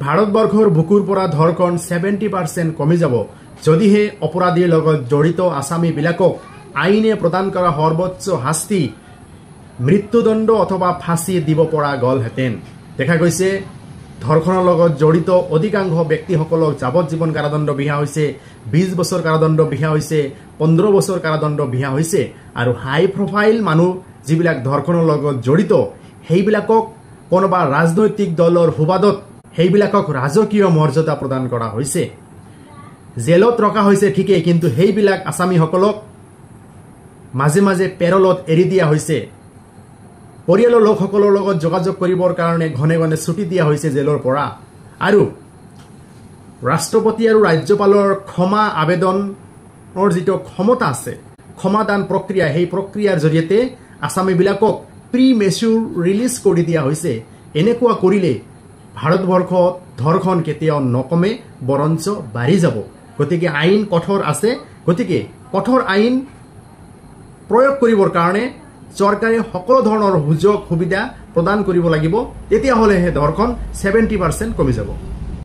ভাৰতবৰ্ষৰ বুকুৰ পৰা ধৰ্ষণ 70% কমি যাব যদিহে অপৰাধীৰ লগত জড়িত আসামীবিলাকক আইনে প্ৰদান কৰা সৰ্বোচ্চ শাস্তি মৃত্যুদণ্ড অথবা ফাঁচি দিব পৰা গ'লহেঁতেন। দেখা গৈছে ধৰ্ষণৰ লগত জড়িত অধিকাংশ ব্যক্তিসকলক যাৱজ্জীৱন কাৰাদণ্ড বিহা হৈছে, 20 বছৰ কাৰাদণ্ড বিহা হৈছে, 15 বছৰ কাৰাদণ্ড বিহা হৈছে আৰু হাই প্ৰফাইল মানুহ যিবিলাক ধৰ্ষণৰ লগত জড়িত সেইবিলাকক কোনোবা ৰাজনৈতিক দলৰ সুবাদত সেইবিলাকক ৰাজকীয় মৰ্যাদা প্ৰদান কৰা হৈছে, জেলত ৰখা হৈছে ঠিকেই, কিন্তু সেইবিলাক আসামীসকলক মাজে মাজে পেৰলত এৰি দিয়া হৈছে। পৰিয়ালৰ লোকসকলৰ লগত যোগাযোগ কৰিবৰ কাৰণে ঘনে ঘনে ছুটি দিয়া হৈছে জেলৰ পৰা। আৰু ৰাষ্ট্ৰপতি আৰু ৰাজ্যপালৰ ক্ষমা আবেদনৰ যিটো ক্ষমতা আছে, ক্ষমাদান প্ৰক্ৰিয়া, সেই প্ৰক্ৰিয়াৰ জৰিয়তে আসামীবিলাকক প্ৰি মেচুৰ ৰিলিজ কৰি দিয়া হৈছে। এনেকুৱা কৰিলে ভাৰতবৰ্ষত ধৰ্ষণ কেতিয়াও নকমে, বৰঞ্চ বাঢ়ি যাব। গতিকে আইন কঠোৰ আছে, গতিকে কঠোৰ আইন প্ৰয়োগ কৰিবৰ কাৰণে চৰকাৰে সকলো ধৰণৰ সুযোগ সুবিধা প্ৰদান কৰিব লাগিব, তেতিয়াহ'লেহে ধৰ্ষণ 70% কমি যাব।